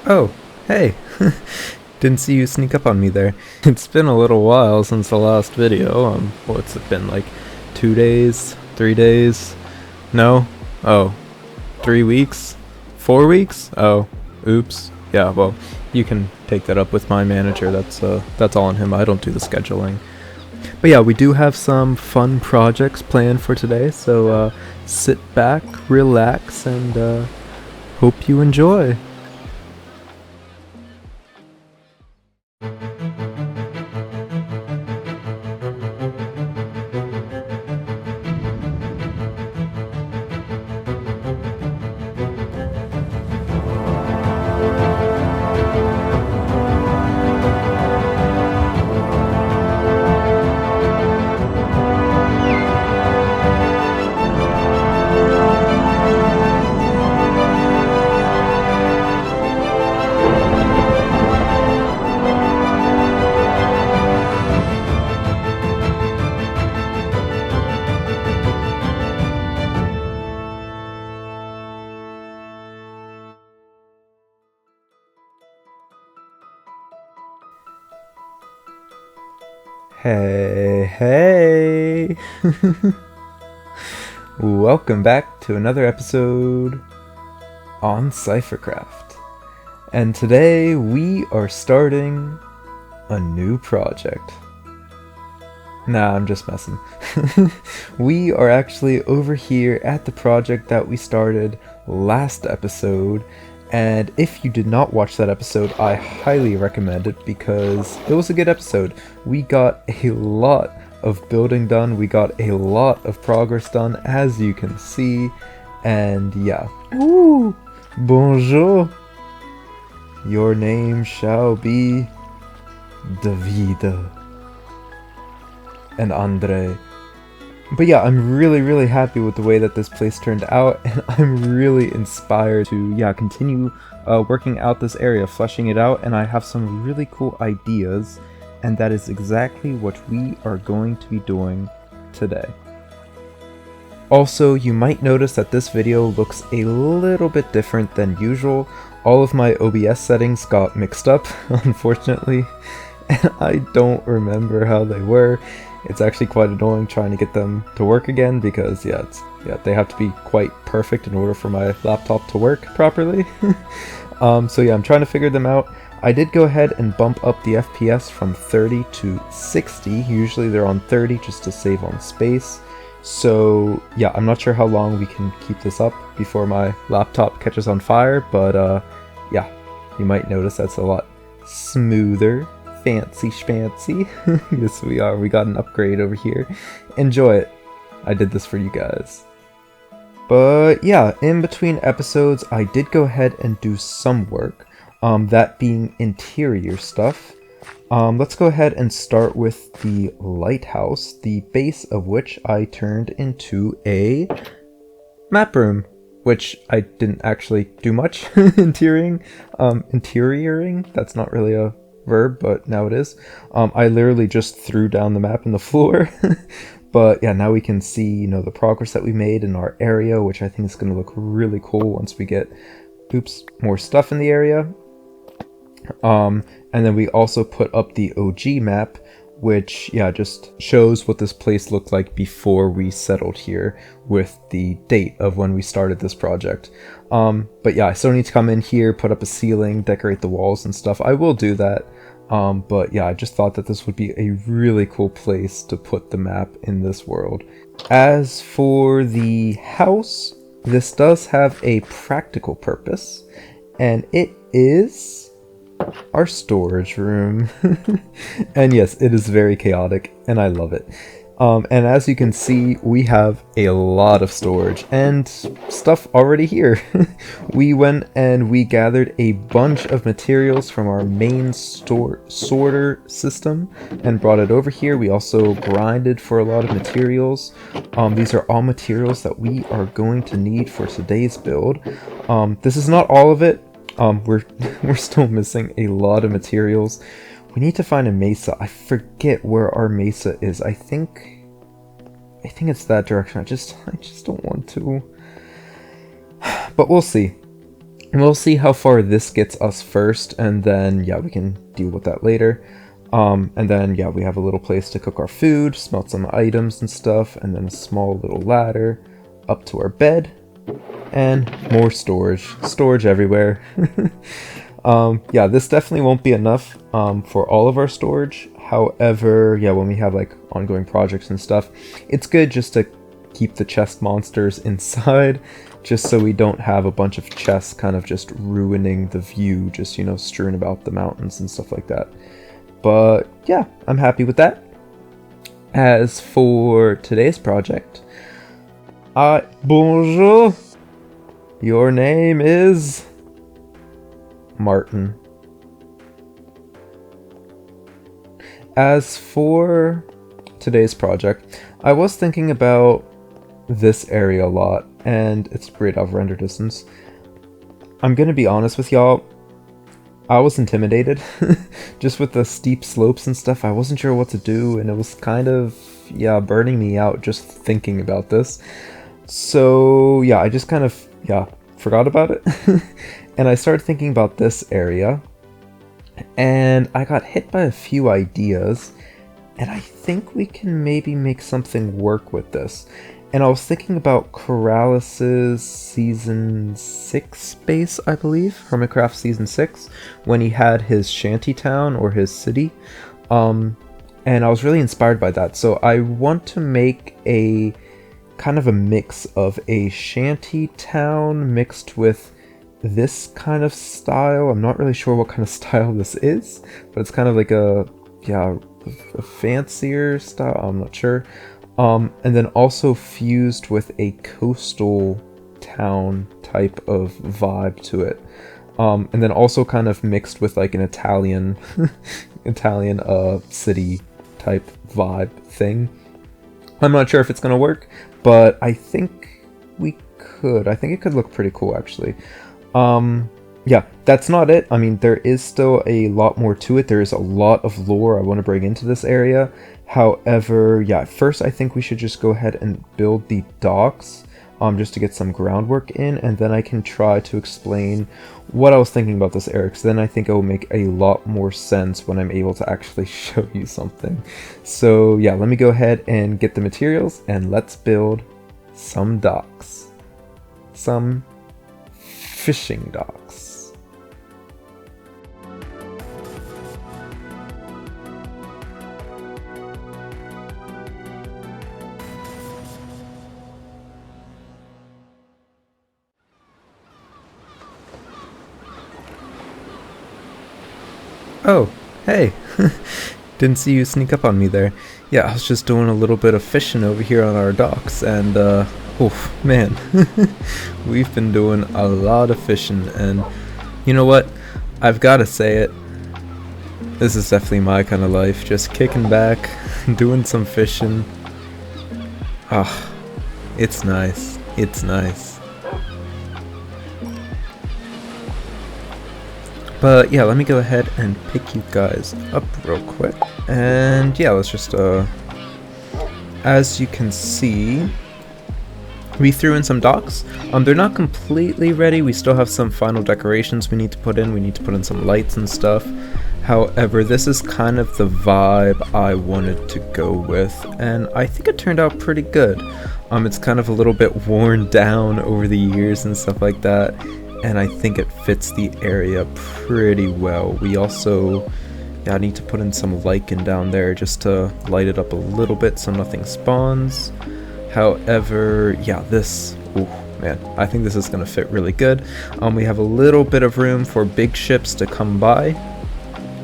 Oh, hey. Didn't see you sneak up on me there. It's been a little while since the last video. What's it been, like 2 days? 3 days? No? Oh, 3 weeks? 4 weeks? Oh, oops. Yeah, well, you can take that up with my manager. That's all on him. I don't do the scheduling. But yeah, we do have some fun projects planned for today, so sit back, relax, and hope you enjoy. Hey. Welcome back to another episode on CypherCraft. And today we are starting a new project. Nah, I'm just messing. We are actually over here at the project that we started last episode. And if you did not watch that episode, I highly recommend it because it was a good episode. We got a lot of building done, we got a lot of progress done, as you can see, and yeah. Ooh, bonjour. Your name shall be David and Andre. But yeah, I'm really happy with the way that this place turned out, and I'm really inspired to continue working out this area, fleshing it out, and I have some really cool ideas, and that is exactly what we are going to be doing today. Also, you might notice that this video looks a little bit different than usual. All of my OBS settings got mixed up, unfortunately, and I don't remember how they were. It's actually quite annoying trying to get them to work again because they have to be quite perfect in order for my laptop to work properly. So yeah, I'm trying to figure them out. I did go ahead and bump up the FPS from 30 to 60. Usually they're on 30 just to save on space. So yeah, I'm not sure how long we can keep this up before my laptop catches on fire, but yeah, you might notice that's a lot smoother. Fancy schmancy. Yes, we are. We got an upgrade over here. Enjoy it. I did this for you guys. But yeah, in between episodes, I did go ahead and do some work. That being interior stuff. Let's go ahead and start with the lighthouse, the base of which I turned into a map room, which I didn't actually do much interioring. That's not really a verb, but now it is. I literally just threw down the map in the floor. But yeah, now we can see, the progress that we made in our area, which I think is going to look really cool once we get, more stuff in the area. And then we also put up the OG map, which, just shows what this place looked like before we settled here with the date of when we started this project. But yeah, I still need to come in here, put up a ceiling, decorate the walls and stuff. I will do that. But yeah, I just thought that this would be a really cool place to put the map in this world. As for the house, this does have a practical purpose, and it is our storage room. And yes, it is very chaotic, and I love it. And as you can see, we have a lot of storage and stuff already here. We went and we gathered a bunch of materials from our main sorter system and brought it over here. We also grinded for a lot of materials. These are all materials that we are going to need for today's build. This is not all of it. We're still missing a lot of materials. We need to find a mesa. I forget where our mesa is. I think it's that direction. I just don't want to. But we'll see. And we'll see how far this gets us first, and then yeah, we can deal with that later. And then yeah, we have a little place to cook our food, smelt some items and stuff, and then a small little ladder up to our bed, and more storage everywhere. Yeah, this definitely won't be enough for all of our storage. However, yeah, when we have like ongoing projects and stuff, it's good just to keep the chest monsters inside, just so we don't have a bunch of chests kind of just ruining the view, just, you know, strewn about the mountains and stuff like that. But yeah, I'm happy with that. As for today's project, bonjour. Your name is Martin. As for today's project, I was thinking about this area a lot, and it's great out of render distance. I'm gonna be honest with y'all, I was intimidated just with the steep slopes and stuff. I wasn't sure what to do, and it was kind of, yeah, burning me out just thinking about this. So yeah, I just kind of, yeah, forgot about it. And I started thinking about this area, and I got hit by a few ideas, and I think we can maybe make something work with this. And I was thinking about Corralis's Season 6 base, I believe, Hermitcraft Season 6, when he had his shanty town, or his city. And I was really inspired by that. So I want to make a kind of a mix of a shanty town mixed with this kind of style. I'm not really sure what kind of style this is, but it's kind of like a, yeah, a fancier style, I'm not sure. And then also fused with a coastal town type of vibe to it. And then also kind of mixed with like an Italian city type vibe thing. I'm not sure if it's gonna work, but I think we could. I think it could look pretty cool, actually. Yeah, that's not it. I mean, there is still a lot more to it. There is a lot of lore I want to bring into this area. However, yeah, first I think we should just go ahead and build the docks, just to get some groundwork in, and then I can try to explain what I was thinking about this area, because then I think it will make a lot more sense when I'm able to actually show you something. So yeah, let me go ahead and get the materials, and let's build some docks. Some fishing docks. Oh, hey. Didn't see you sneak up on me there. Yeah, I was just doing a little bit of fishing over here on our docks, and oh man, we've been doing a lot of fishing, and you know what? I've got to say it. This is definitely my kind of life, just kicking back, doing some fishing. Ah, it's nice. It's nice. But yeah, let me go ahead and pick you guys up real quick. And yeah, let's just, as you can see, we threw in some docks. They're not completely ready. We still have some final decorations we need to put in. We need to put in some lights and stuff. However, this is kind of the vibe I wanted to go with, and I think it turned out pretty good. It's kind of a little bit worn down over the years and stuff like that, and I think it fits the area pretty well. We also need to put in some lichen down there just to light it up a little bit so nothing spawns. However, yeah, this, ooh, man, I think this is going to fit really good. We have a little bit of room for big ships to come by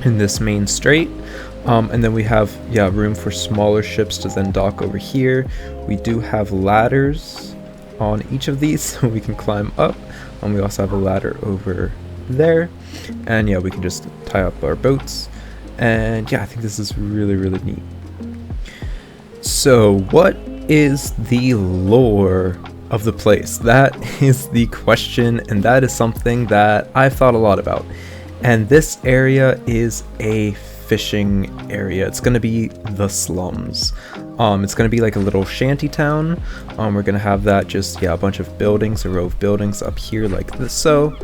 in this main strait. And then we have, room for smaller ships to then dock over here. We do have ladders on each of these so we can climb up. We also have a ladder over there, and yeah, we can just tie up our boats. And yeah, I think this is really, really neat. So what is the lore of the place? That is the question, and that is something that I've thought a lot about. And this area is a fishing area. It's going to be the slums. It's going to be like a little shanty town. We're going to have that just, a bunch of buildings, a row of buildings up here like this so.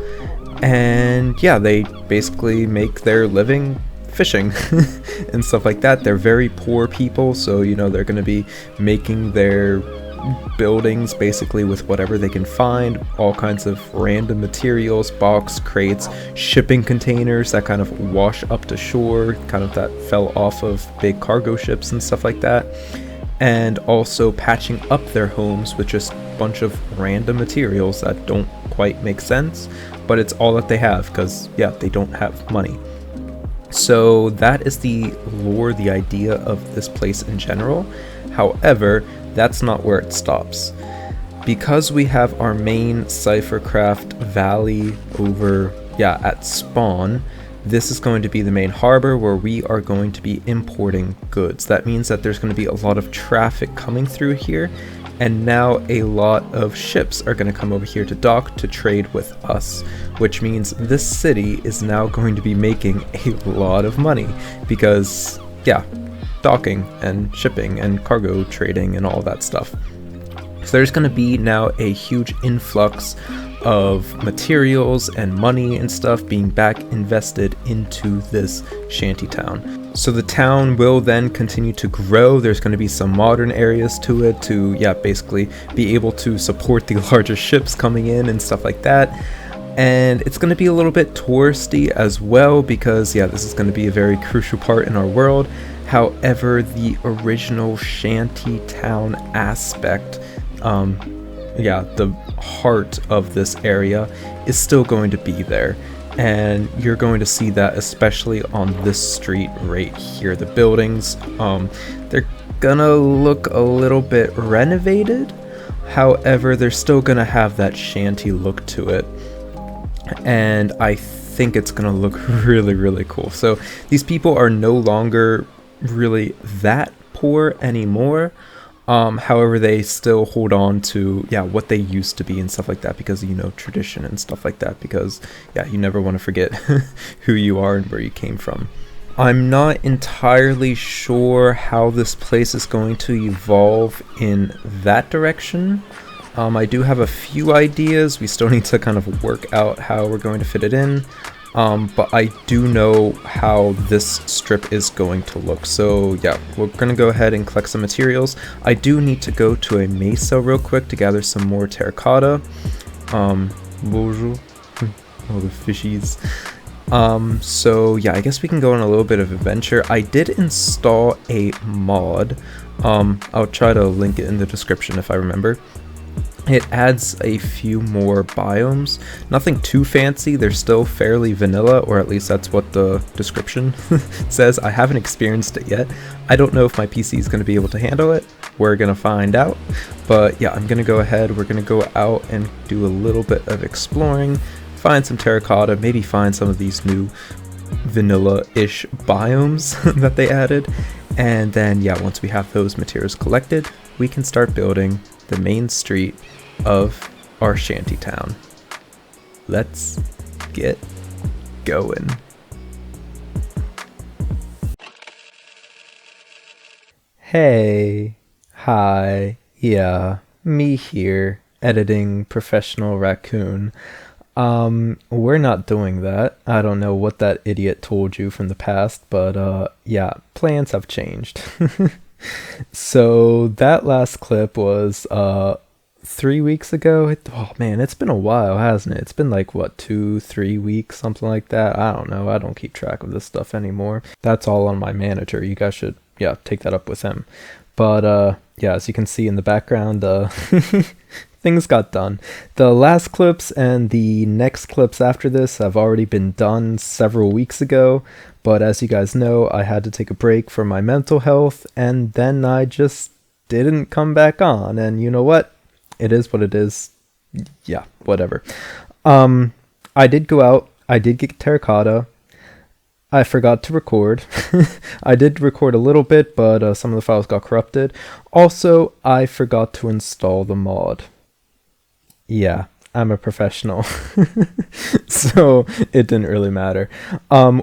And yeah, they basically make their living fishing and stuff like that. They're very poor people, so you know, they're going to be making their buildings basically with whatever they can find, all kinds of random materials, box crates, shipping containers that kind of wash up to shore, kind of that fell off of big cargo ships and stuff like that, and also patching up their homes with just a bunch of random materials that don't quite make sense, but it's all that they have because yeah, they don't have money. So that is the lore, the idea of this place in general. However, that's not where it stops. Because we have our main CypherCraft valley over, at spawn, this is going to be the main harbor where we are going to be importing goods. That means that there's going to be a lot of traffic coming through here, and now a lot of ships are going to come over here to dock to trade with us, which means this city is now going to be making a lot of money because, docking and shipping and cargo trading and all that stuff. So there's going to be now a huge influx of materials and money and stuff being back invested into this shanty town. So the town will then continue to grow. There's going to be some modern areas to it to basically be able to support the larger ships coming in and stuff like that. And it's going to be a little bit touristy as well because this is going to be a very crucial part in our world. However, the original shanty town aspect, the heart of this area is still going to be there. And you're going to see that especially on this street right here. The buildings, they're gonna look a little bit renovated. However, they're still gonna have that shanty look to it. And I think it's gonna look really, really cool. So these people are no longer really that poor anymore. However, they still hold on to what they used to be and stuff like that because tradition and stuff like that, because you never want to forget who you are and where you came from. I'm not entirely sure how this place is going to evolve in that direction. I do have a few ideas. We still need to kind of work out how we're going to fit it in. But I do know how this strip is going to look. So we're going to go ahead and collect some materials. I do need to go to a mesa real quick to gather some more terracotta. Bonjour. All the fishies. So I guess we can go on a little bit of adventure. I did install a mod. I'll try to link it in the description if I remember. It adds a few more biomes, nothing too fancy. They're still fairly vanilla, or at least that's what the description says. I haven't experienced it yet. I don't know if my PC is going to be able to handle it. We're going to find out. But I'm going to go ahead. We're going to go out and do a little bit of exploring, find some terracotta, maybe find some of these new vanilla-ish biomes that they added. And then, once we have those materials collected, we can start building the main street of our shanty town. Let's get going. Hey, hi, me here, editing professional raccoon. We're not doing that. I don't know what that idiot told you from the past, but plans have changed. So that last clip was 3 weeks ago. Oh man, it's been a while, hasn't it? It's been like what, 2-3 weeks, something like that. I don't know. I don't keep track of this stuff anymore. That's all on my manager. You guys should take that up with him. But as you can see in the background, things got done. The last clips and the next clips after this have already been done several weeks ago, but as you guys know, I had to take a break for my mental health, and then I just didn't come back on, and you know what? It is what it is. Whatever. I did go out, I did get terracotta, I forgot to record. I did record a little bit, but some of the files got corrupted. Also, I forgot to install the mod. I'm a professional. So it didn't really matter.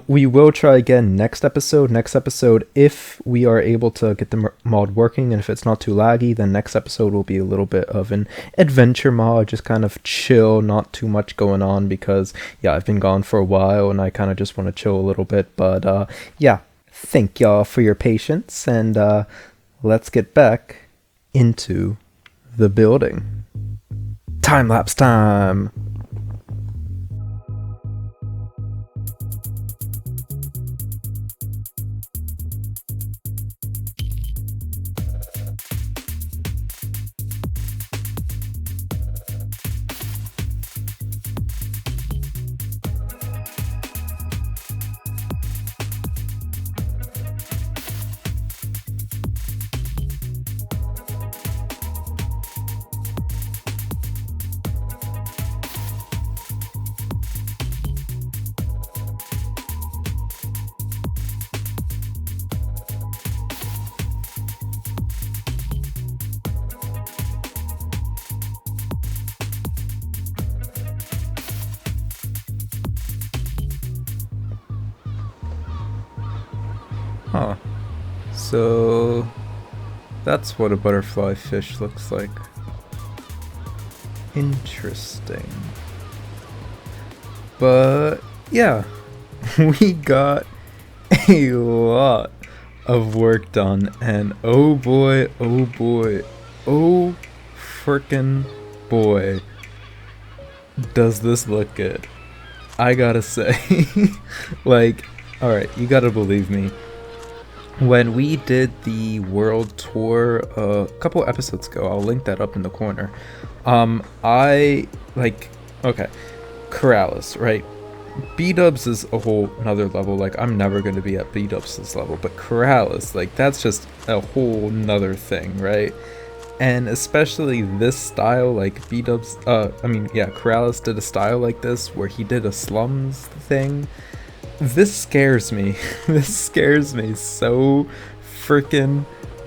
We will try again next episode. Next episode, if we are able to get the mod working and if it's not too laggy, then next episode will be a little bit of an adventure mod, just kind of chill, not too much going on, because yeah, I've been gone for a while and I kind of just want to chill a little bit. But yeah, thank y'all for your patience, and let's get back into the building. Time lapse time. Huh. So that's what a butterfly fish looks like. Interesting. But yeah, we got a lot of work done, and oh boy, oh boy, oh frickin' boy, does this look good. I gotta say, like, alright, you gotta believe me. When we did the world tour a couple episodes ago, I'll link that up in the corner. Okay, Corrales, right? B-dubs is a whole another level. Like, I'm never going to be at B-dubs' level, but Corrales, like, that's just a whole nother thing, right? And especially this style, like B-dubs, Corrales did a style like this where he did a slums thing. This scares me. This scares me so freaking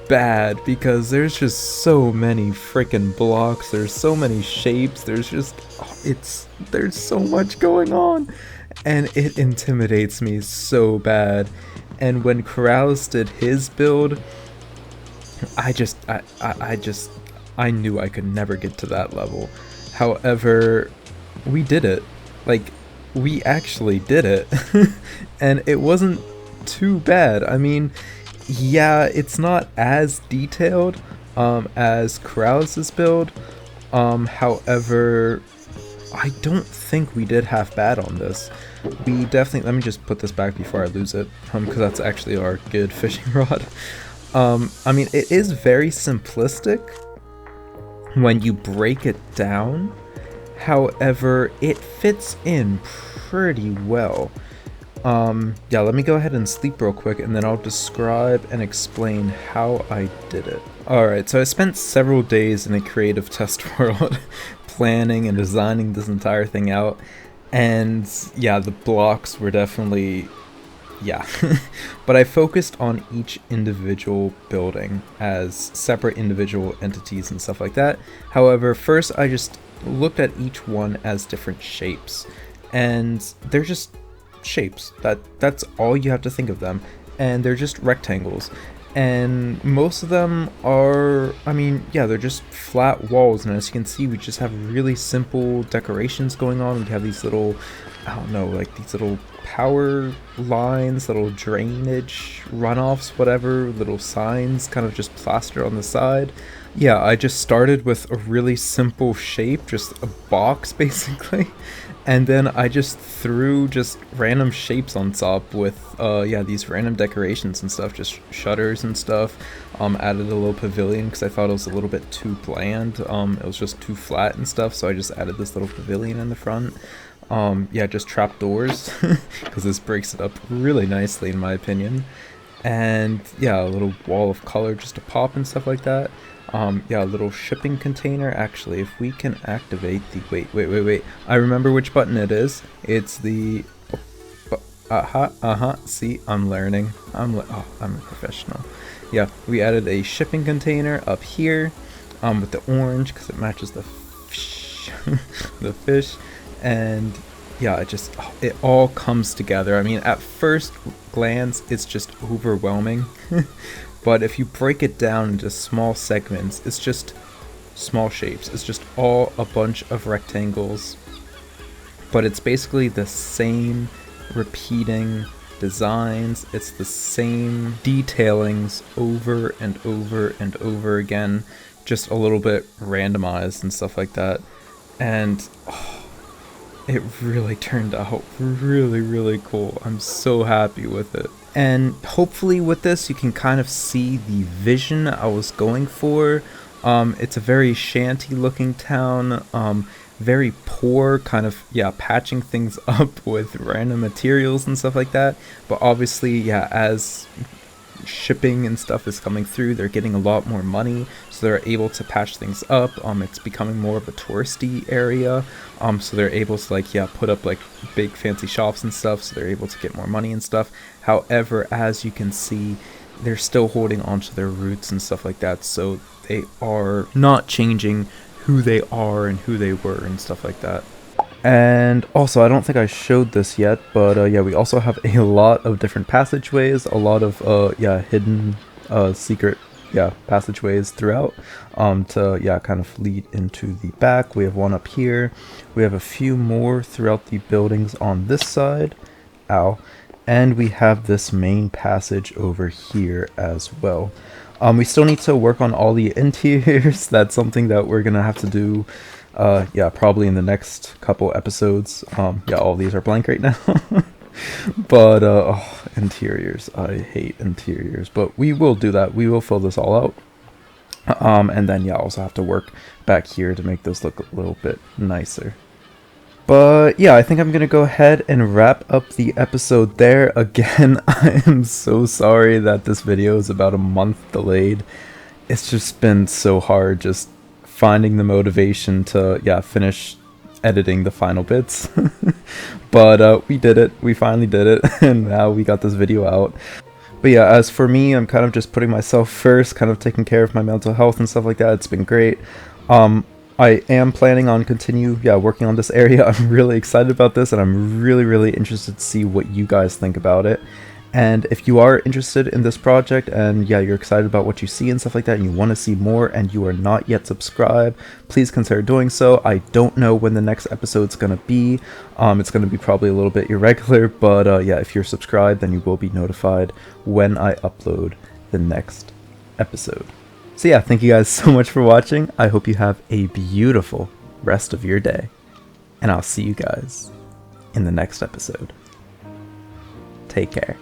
bad, because there's just so many freaking blocks, there's so many shapes, there's so much going on, and it intimidates me so bad. And when Corrales did his build, I knew I could never get to that level. However, we did it. Like, we actually did it. And it wasn't too bad. I mean, yeah, it's not as detailed as Corrales' build. However, I don't think we did half bad on this. We definitely, let me just put this back before I lose it, because that's actually our good fishing rod. I mean, it is very simplistic when you break it down. However, it fits in pretty well. Yeah, let me go ahead and sleep real quick, and then I'll describe and explain how I did it. Alright, so I spent several days in a creative test world planning and designing this entire thing out, and yeah, the blocks were definitely, yeah. But I focused on each individual building as separate individual entities and stuff like that. However, first I just looked at each one as different shapes, and they're just shapes. That's all you have to think of them, and they're just rectangles. And most of them are, I mean, yeah, they're just flat walls, and as you can see, we just have really simple decorations going on. We have these little, I don't know, like these little power lines, little drainage runoffs, whatever, little signs kind of just plastered on the side. Yeah, I just started with a really simple shape, just a box basically, and then I just threw just random shapes on top with these random decorations and stuff, just shutters and stuff. Added a little pavilion because I thought it was a little bit too bland. It was just too flat and stuff, so I just added this little pavilion in the front. Just trapdoors because this breaks it up really nicely in my opinion. And yeah, a little wall of color just to pop and stuff like that. A little shipping container. Actually, if we can activate the wait, I remember which button it is. It's the see, I'm learning. I'm a professional. Yeah, we added a shipping container up here with the orange because it matches the the fish, and yeah, it all comes together. I mean, at first glance, it's just overwhelming, but if you break it down into small segments, it's just small shapes. It's just all a bunch of rectangles, but it's basically the same repeating designs. It's the same detailings over and over and over again, just a little bit randomized and stuff like that. And it really turned out really, really cool. I'm so happy with it. And hopefully with this, you can kind of see the vision I was going for. It's a very shanty looking town, very poor, kind of, yeah, patching things up with random materials and stuff like that. But obviously, yeah, as shipping and stuff is coming through, they're getting a lot more money, so they're able to patch things up. It's becoming more of a touristy area, so they're able to, like, yeah, put up like big fancy shops and stuff, so they're able to get more money and stuff. However, as you can see, they're still holding on to their roots and stuff like that, so they are not changing who they are and who they were and stuff like that. And also, I don't think I showed this yet, but yeah, we also have a lot of different passageways, a lot of yeah, hidden secret, yeah, passageways throughout, to, yeah, kind of lead into the back. We have one up here. We have a few more throughout the buildings on this side. Ow. And we have this main passage over here as well. We still need to work on all the interiors. That's something that we're gonna have to do, yeah, probably in the next couple episodes. Yeah, all these are blank right now. But oh, interiors, I hate interiors, but we will do that. We will fill this all out. And then, yeah, also have to work back here to make this look a little bit nicer. But yeah, I think I'm gonna go ahead and wrap up the episode there. Again, I am so sorry that this video is about a month delayed. It's just been so hard just finding the motivation to, yeah, finish editing the final bits. But we did it. We finally did it, and now we got this video out. But yeah, as for me, I'm kind of just putting myself first, kind of taking care of my mental health and stuff like that. It's been great. I am planning on working on this area. I'm really excited about this, and I'm really, really interested to see what you guys think about it. And if you are interested in this project, and yeah, you're excited about what you see and stuff like that, and you want to see more, and you are not yet subscribed, please consider doing so. I don't know when the next episode's going to be. It's going to be probably a little bit irregular, but yeah, if you're subscribed, then you will be notified when I upload the next episode. So yeah, thank you guys so much for watching. I hope you have a beautiful rest of your day, and I'll see you guys in the next episode. Take care.